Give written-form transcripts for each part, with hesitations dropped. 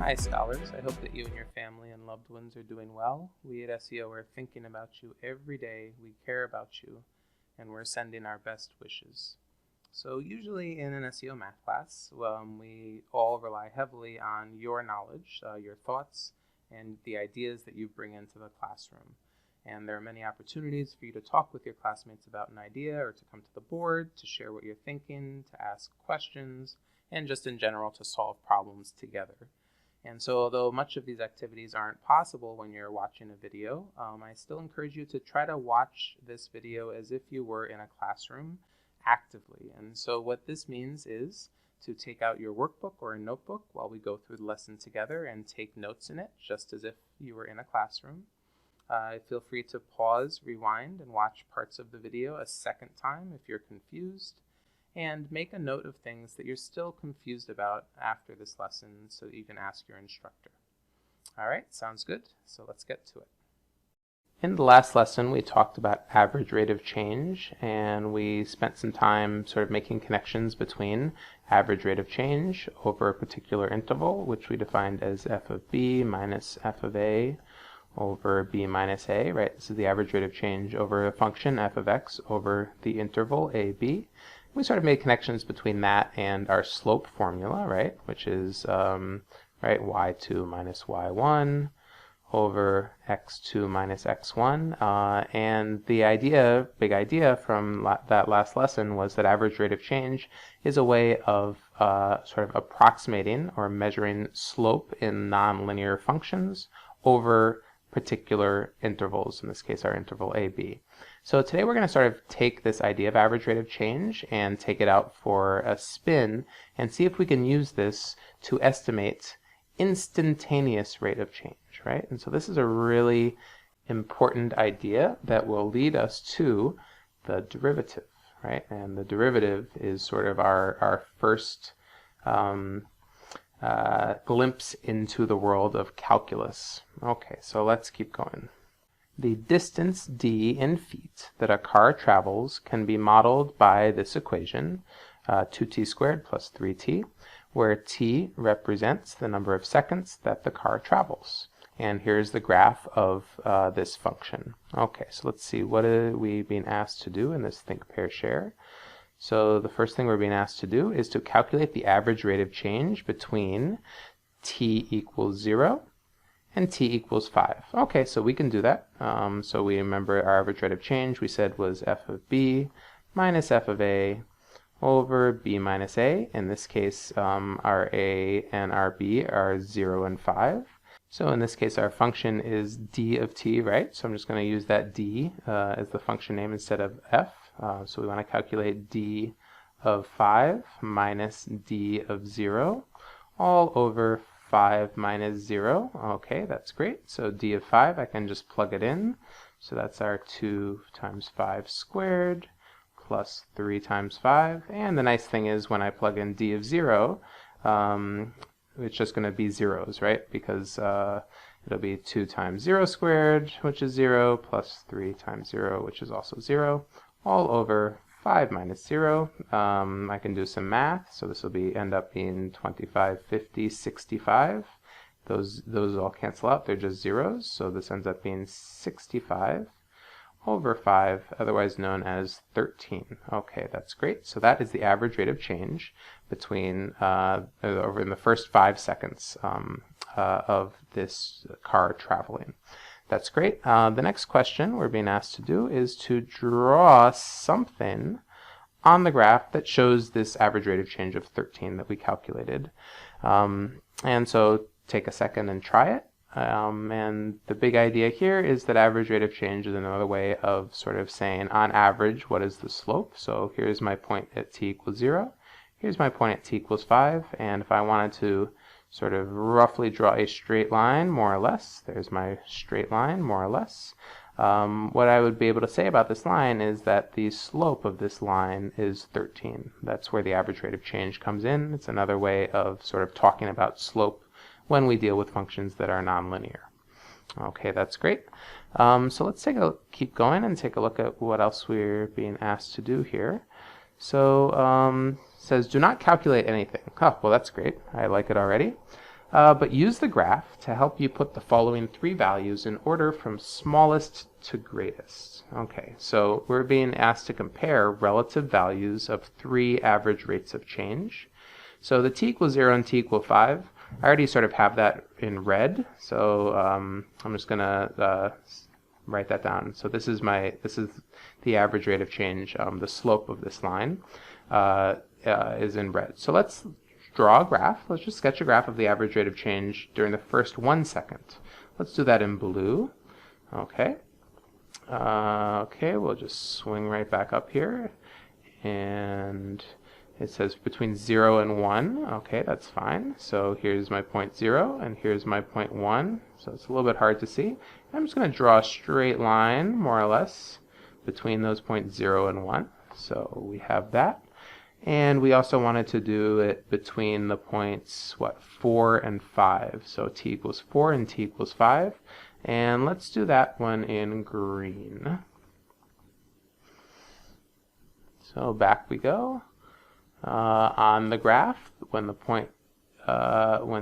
Hi scholars, I hope that you and your family and loved ones are doing well. We at SEO are thinking about you every day, we care about you, and we're sending our best wishes. So usually in an SEO math class, we all rely heavily on your knowledge, your thoughts, and the ideas that you bring into the classroom. And there are many opportunities for you to talk with your classmates about an idea or to come to the board, to share what you're thinking, to ask questions, and just in general to solve problems together. And so although much of these activities aren't possible when you're watching a video, I still encourage you to try to watch this video as if you were in a classroom actively. And so what this means is to take out your workbook or a notebook while we go through the lesson together and take notes in it, just as if you were in a classroom. Feel free to pause, rewind, and watch parts of the video a second time if you're confused. And make a note of things that you're still confused about after this lesson so that you can ask your instructor. All right, sounds good. So let's get to it. In the last lesson, we talked about average rate of change, and we spent some time sort of making connections between average rate of change over a particular interval, which we defined as f of b minus f of a over b minus a, right? This is the average rate of change over a function f of x over the interval ab. We sort of made connections between that and our slope formula, right, which is right, y2 minus y1 over x2 minus x1. And the big idea from that last lesson was that average rate of change is a way of sort of approximating or measuring slope in nonlinear functions over particular intervals, in this case our interval AB. So today we're going to sort of take this idea of average rate of change and take it out for a spin and see if we can use this to estimate instantaneous rate of change, right? And so this is a really important idea that will lead us to the derivative, right? And the derivative is sort of our first glimpse into the world of calculus. Okay, so let's keep going. The distance d in feet that a car travels can be modeled by this equation, 2t squared plus 3t, where t represents the number of seconds that the car travels. And here's the graph of this function. Okay, so let's see, what are we being asked to do in this think, pair, share? So the first thing we're being asked to do is to calculate the average rate of change between t equals 0 and t equals 5. Okay, so we can do that. So we remember our average rate of change we said was f of b minus f of a over b minus a. In this case, our a and our b are 0 and 5. So in this case, our function is d of t, right? So I'm just going to use that d as the function name instead of f. So we want to calculate d of 5 minus d of 0 all over 5 minus 0. Okay, that's great. So d of 5, I can just plug it in. So that's our 2 times 5 squared plus 3 times 5. And the nice thing is when I plug in d of 0, it's just going to be zeros, right? Because it'll be 2 times 0 squared, which is 0, plus 3 times 0, which is also 0, all over 5 minus 0. I can do some math, so this will end up being 25, 50, 65. Those all cancel out, they're just zeros, so this ends up being 65 over 5, otherwise known as 13. Okay, that's great. So that is the average rate of change between over in the first 5 seconds of this car traveling. That's great. The next question we're being asked to do is to draw something on the graph that shows this average rate of change of 13 that we calculated. And so take a second and try it. And the big idea here is that average rate of change is another way of sort of saying, on average, what is the slope? So here's my point at t equals 0. Here's my point at t equals 5. And if I wanted to sort of roughly draw a straight line, more or less, there's my straight line, more or less. What I would be able to say about this line is that the slope of this line is 13. That's where the average rate of change comes in. It's another way of sort of talking about slope when we deal with functions that are nonlinear. Okay, that's great. So let's keep going and take a look at what else we're being asked to do here. So it says do not calculate anything. Oh, well, that's great. I like it already. But use the graph to help you put the following three values in order from smallest to greatest. Okay, so we're being asked to compare relative values of three average rates of change. So the t equals 0 and t equal 5, I already sort of have that in red, so I'm just going to write that down. So this is the average rate of change. The slope of this line is in red. So let's draw a graph. Let's just sketch a graph of the average rate of change during the first 1 second. Let's do that in blue. Okay. Okay, we'll just swing right back up here. And it says between 0 and 1. Okay, that's fine. So here's my point 0, and here's my point 1. So it's a little bit hard to see. I'm just going to draw a straight line, more or less, between those points 0 and 1. So we have that. And we also wanted to do it between the points, 4 and 5. So t equals 4 and t equals 5. And let's do that one in green. So back we go. On the graph, when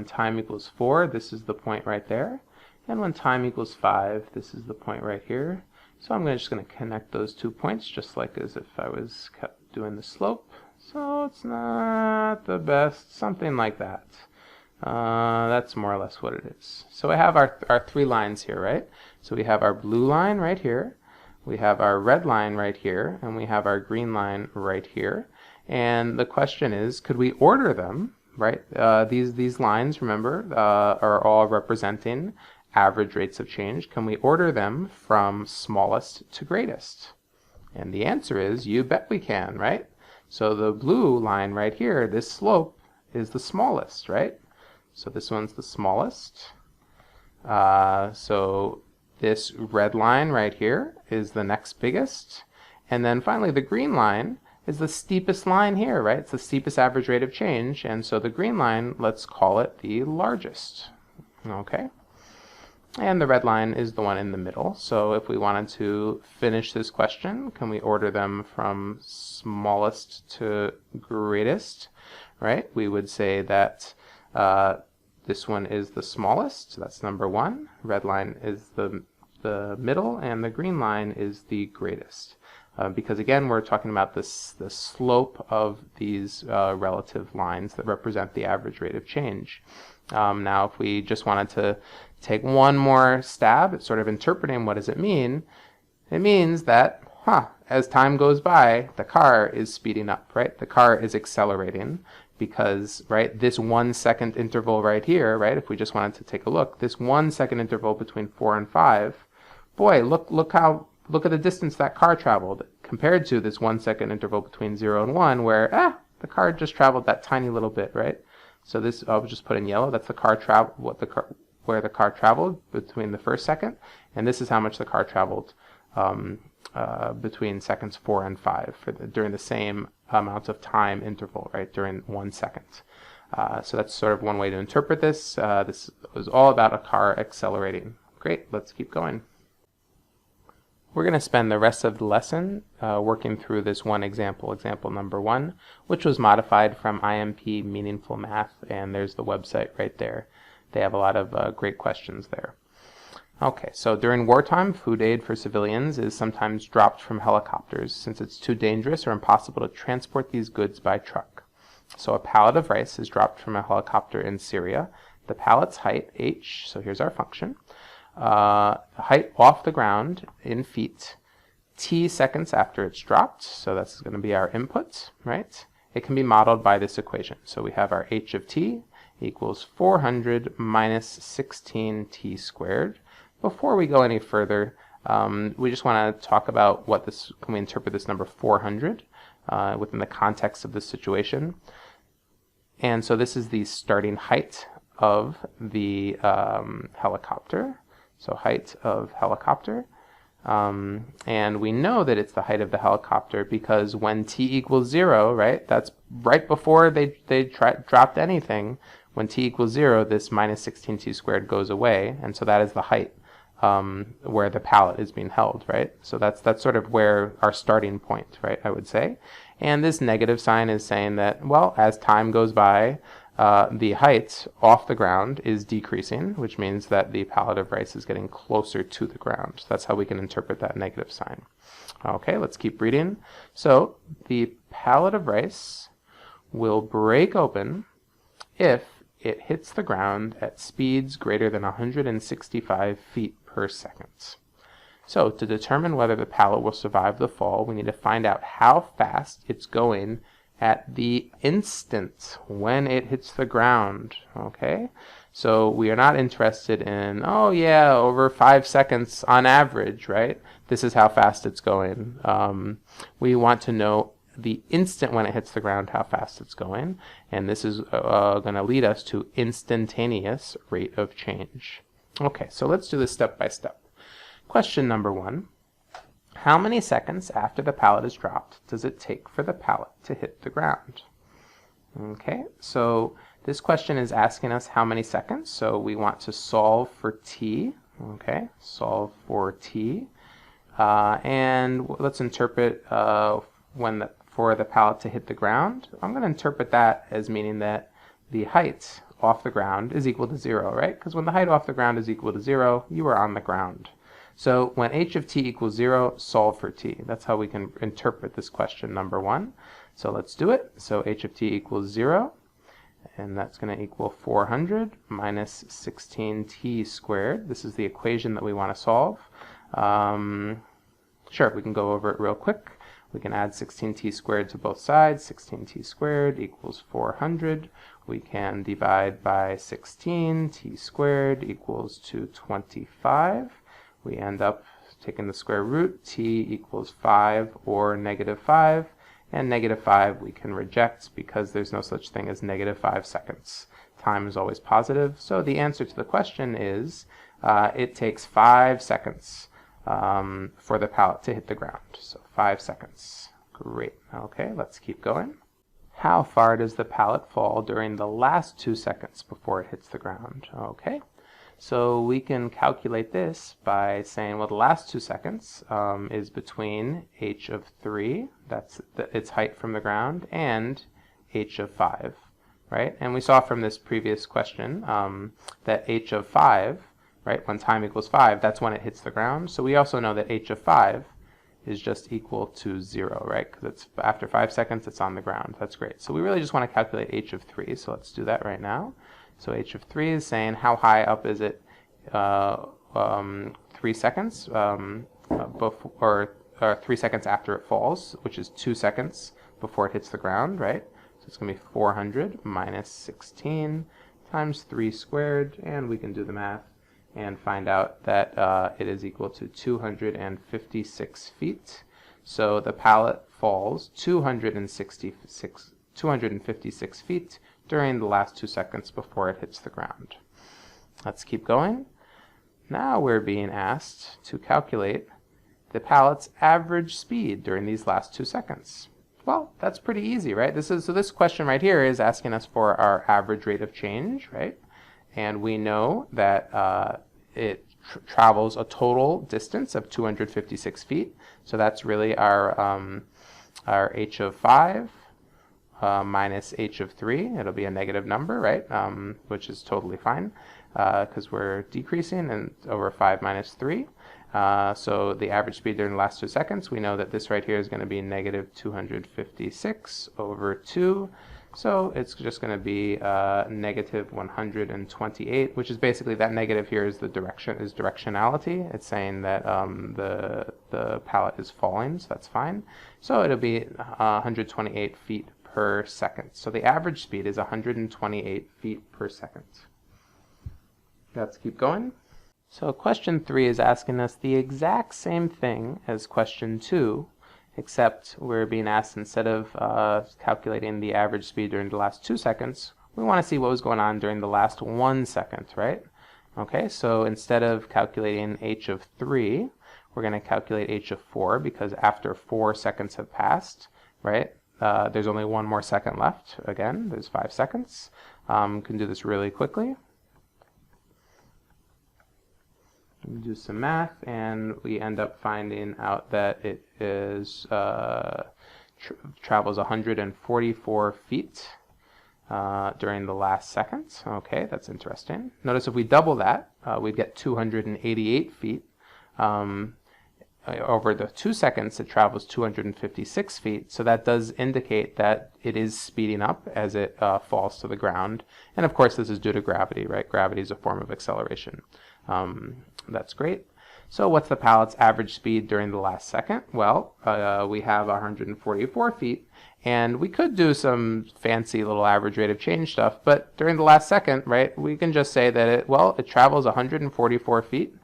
time equals 4, this is the point right there. And when time equals 5, this is the point right here. So I'm just going to connect those 2 points just like as if I was doing the slope. So it's not the best, something like that. That's more or less what it is. So I have our 3 lines here, right? So we have our blue line right here, we have our red line right here, and we have our green line right here. And the question is, could we order them, right? These lines, remember, are all representing average rates of change. Can we order them from smallest to greatest? And the answer is, you bet we can, right? So the blue line right here, this slope is the smallest, right? So this one's the smallest. So this red line right here is the next biggest. And then finally the green line is the steepest line here, right? It's the steepest average rate of change. And so the green line, let's call it the largest. Okay. And the red line is the one in the middle. So if we wanted to finish this question, can we order them from smallest to greatest, right? We would say that this one is the smallest, that's number 1. Red line is the middle, and the green line is the greatest. Because again, we're talking about the slope of these relative lines that represent the average rate of change. Now, if we just wanted to take one more stab at sort of interpreting what does it mean, it means that, as time goes by, the car is speeding up, right? The car is accelerating because, right, this 1 second interval right here, right, if we just wanted to take a look, this 1 second interval between 4 and 5, boy, look at the distance that car traveled compared to this 1 second interval between 0 and 1 where, the car just traveled that tiny little bit, right? So this, I'll just put in yellow, that's the car where the car traveled between the first second, and this is how much the car traveled between seconds 4 and 5 during the same amount of time interval, right, during 1 second. So that's sort of one way to interpret this. This was all about a car accelerating. Great, let's keep going. We're going to spend the rest of the lesson working through this one example, example number 1, which was modified from IMP Meaningful Math, and there's the website right there. They have a lot of great questions there. Okay, so during wartime, food aid for civilians is sometimes dropped from helicopters since it's too dangerous or impossible to transport these goods by truck. So a pallet of rice is dropped from a helicopter in Syria. The pallet's height, h, so here's our function, height off the ground in feet, t seconds after it's dropped, so that's going to be our input, right? It can be modeled by this equation. So we have our h of t equals 400 minus 16t squared. Before we go any further, we just want to talk about can we interpret this number 400 within the context of this situation. And so this is the starting height of the helicopter. So height of helicopter. And we know that it's the height of the helicopter because when t equals 0, right, that's right before they dropped anything. When t equals 0, this minus 16t squared goes away, and so that is the height where the pallet is being held, right? So that's sort of where our starting point, right, I would say. And this negative sign is saying that, well, as time goes by, the height off the ground is decreasing, which means that the pallet of rice is getting closer to the ground. So that's how we can interpret that negative sign. Okay, let's keep reading. So the pallet of rice will break open if it hits the ground at speeds greater than 165 feet per second. So to determine whether the pallet will survive the fall, we need to find out how fast it's going at the instant when it hits the ground. Okay, so we are not interested in, oh yeah, over 5 seconds on average, right? This is how fast it's going. We want to know the instant when it hits the ground how fast it's going, and this is going to lead us to instantaneous rate of change. Okay, so let's do this step by step. Question number 1. How many seconds after the pallet is dropped does it take for the pallet to hit the ground? Okay, so this question is asking us how many seconds, so we want to solve for t. Okay, solve for t. And let's interpret for the pallet to hit the ground. I'm going to interpret that as meaning that the height off the ground is equal to 0, right? Because when the height off the ground is equal to 0, you are on the ground. So when h of t equals 0, solve for t. That's how we can interpret this question number 1. So let's do it. So h of t equals 0, and that's going to equal 400 minus 16t squared. This is the equation that we want to solve. Sure, we can go over it real quick. We can add 16t squared to both sides. 16t squared equals 400. We can divide by 16. T squared equals 225. We end up taking the square root. T equals 5 or negative 5. And negative 5 we can reject because there's no such thing as negative 5 seconds. Time is always positive. So the answer to the question is it takes 5 seconds for the pallet to hit the ground. So 5 seconds. Great. Okay, let's keep going. How far does the pallet fall during the last 2 seconds before it hits the ground? Okay, so we can calculate this by saying, well, the last 2 seconds is between h of 3, that's its height from the ground, and h of 5, right? And we saw from this previous question that h of 5, right, when time equals 5, that's when it hits the ground. So we also know that h of 5 is just equal to 0, right? Because it's after 5 seconds, it's on the ground. That's great. So we really just want to calculate h of 3. So let's do that right now. So h of 3 is saying how high up is it 3 seconds before, or 3 seconds after it falls, which is 2 seconds before it hits the ground, right? So it's going to be 400 minus 16 times 3 squared, and we can do the math and find out that it is equal to 256 feet. So the pallet falls 256 feet during the last 2 seconds before it hits the ground. Let's keep going. Now we're being asked to calculate the pallet's average speed during these last 2 seconds. Well, that's pretty easy, right? So this question right here is asking us for our average rate of change, right? And we know that it travels a total distance of 256 feet. So that's really our h of 5 minus h of 3. It'll be a negative number, right? Which is totally fine because we're decreasing, and over 5 minus 3. So the average speed during the last 2 seconds, we know that this right here is going to be negative 256 over 2. So it's just going to be negative 128, which is basically that negative here is directionality. It's saying that the pallet is falling, so that's fine. So it'll be 128 feet per second. So the average speed is 128 feet per second. Let's keep going. So question 3 is asking us the exact same thing as question 2, except we're being asked, instead of calculating the average speed during the last 2 seconds, we want to see what was going on during the last 1 second, right? Okay, so instead of calculating h of 3, we're going to calculate h of 4, because after 4 seconds have passed, right, there's only 1 more second left. Again, there's 5 seconds. Can do this really quickly. We do some math, and we end up finding out that it is travels 144 feet during the last second. Okay, that's interesting. Notice if we double that, we'd get 288 feet. Over the 2 seconds, it travels 256 feet. So that does indicate that it is speeding up as it falls to the ground. And of course, this is due to gravity, right? Gravity is a form of acceleration. That's great. So what's the pallet's average speed during the last second? Well, we have 144 feet. And we could do some fancy little average rate of change stuff. But during the last second, right, we can just say that it travels 144 feet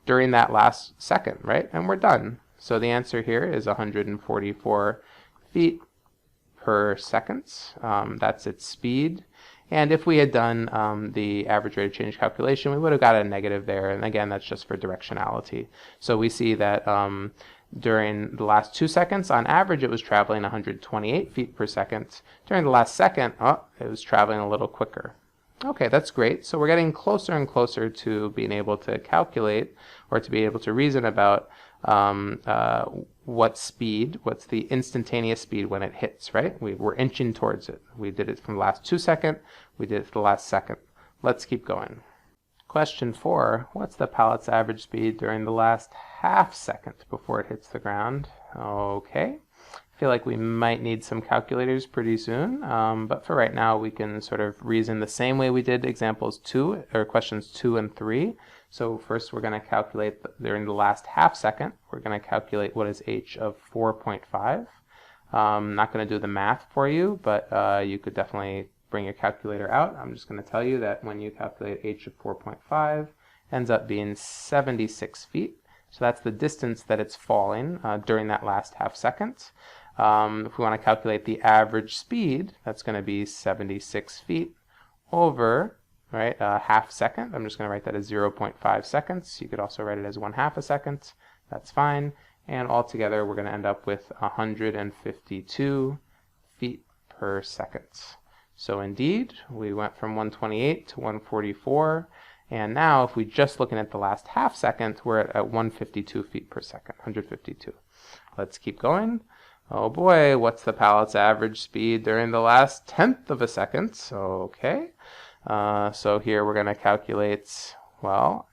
during that last second, right? And we're done. So the answer here is 144 feet per second. That's its speed. And if we had done the average rate of change calculation, we would have got a negative there. And again, that's just for directionality. So we see that during the last 2 seconds, on average, it was traveling 128 feet per second. During the last second, it was traveling a little quicker. Okay, that's great. So we're getting closer and closer to being able to calculate or to be able to reason about what's the instantaneous speed when it hits, right? We're inching towards it. We did it from the last 2 seconds. We did it for the last second. Let's keep going. Question 4, what's the pallet's average speed during the last half second before it hits the ground? Okay. I feel like we might need some calculators pretty soon, but for right now we can sort of reason the same way we did questions 2 and 3. So first we're going to calculate during the last half second, we're going to calculate what is h of 4.5. I'm not going to do the math for you, but you could definitely bring your calculator out. I'm just going to tell you that when you calculate h of 4.5, ends up being 76 feet. So that's the distance that it's falling during that last half second. If we want to calculate the average speed, that's going to be 76 feet over, right, half second. I'm just going to write that as 0.5 seconds. You could also write it as 1/2 a second. That's fine. And altogether, we're going to end up with 152 feet per second. So indeed, we went from 128 to 144. And now, if we're just looking at the last half second, we're at 152 feet per second, 152. Let's keep going. Oh boy, what's the pallet's average speed during the last 1/10 of a second? Okay. So here we're going to calculate, well,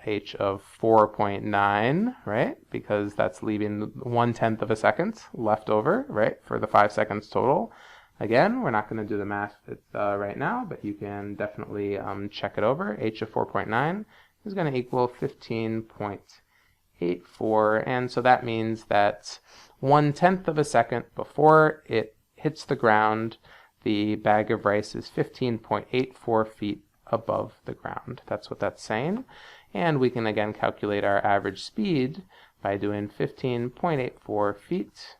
h of 4.9, right? Because that's leaving 1/10 of a second left over, right, for the 5 seconds total. Again, we're not going to do the math right now, but you can definitely check it over. H of 4.9 is going to equal 15.84, and so that means that 1/10 of a second before it hits the ground, the bag of rice is 15.84 feet above the ground. That's what that's saying. And we can again calculate our average speed by doing 15.84 feet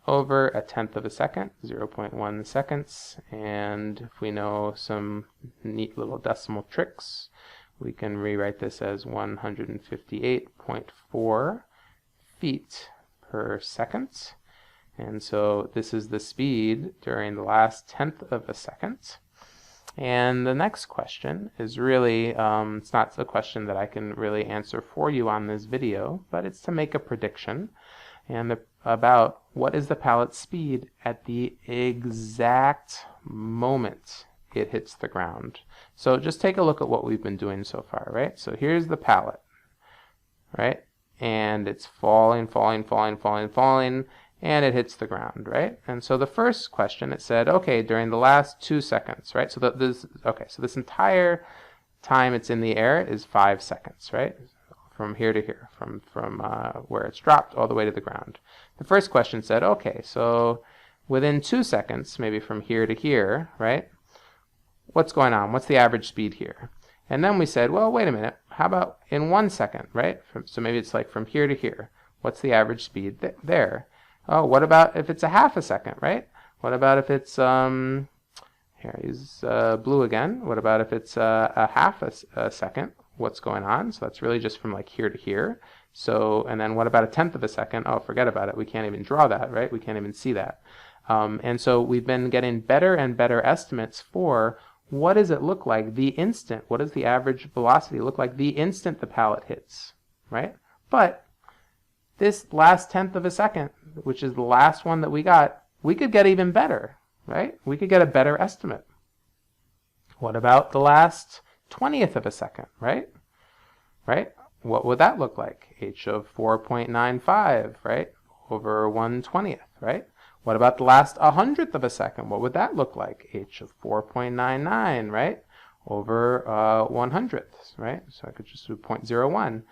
over 1/10 of a second, 0.1 seconds. And if we know some neat little decimal tricks, we can rewrite this as 158.4 feet per second. And so this is the speed during the last 1/10 of a second. And the next question is really, it's not a question that I can really answer for you on this video, but it's to make a prediction about what is the pallet's speed at the exact moment it hits the ground. So just take a look at what we've been doing so far, right? So here's the pallet, right? And it's falling, and it hits the ground, right? And so the first question, it said, okay, during the last 2 seconds, right? So this entire time it's in the air is 5 seconds, right? From here to here, from where it's dropped all the way to the ground. The first question said, okay, so within 2 seconds, maybe from here to here, right? What's going on? What's the average speed here? And then we said, well, wait a minute. How about in 1 second, right? So maybe it's like from here to here. What's the average speed there? Oh, what about if it's a 1/2 a second, right? What about if it's, here, he's blue again. What about if it's a 1/2 a second? What's going on? So that's really just from like here to here. So, and then what about a 1/10 of a second? Oh, forget about it. We can't even draw that, right? We can't even see that. And so we've been getting better and better estimates for what does it look like the instant, what does the average velocity look like the instant the pallet hits, right? But this last 1/10 of a second, which is the last one that we got, we could get even better, right? We could get a better estimate. What about the last 20th of a second, right? Right? What would that look like? H of 4.95, right? Over 1/20th, right? What about the last 100th of a second? What would that look like? H of 4.99, right? Over 100th, right? So I could just do 0.01,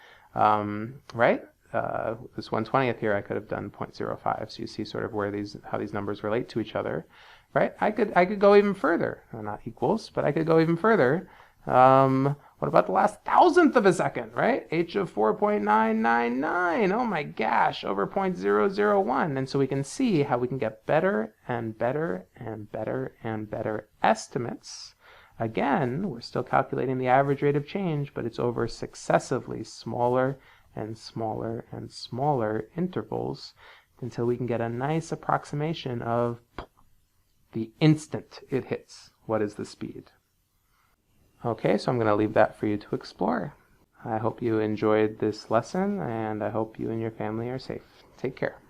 right? This 1/20th here, I could have done 0.05. So you see sort of where how these numbers relate to each other, right? I could go even further. Not equals, but I could go even further. What about the last 1,000th of a second, right? H of 4.999, oh my gosh, over 0.001. And so we can see how we can get better and better and better and better estimates. Again, we're still calculating the average rate of change, but it's over successively smaller and smaller and smaller intervals until we can get a nice approximation of the instant it hits. What is the speed? Okay, so I'm going to leave that for you to explore. I hope you enjoyed this lesson, and I hope you and your family are safe. Take care.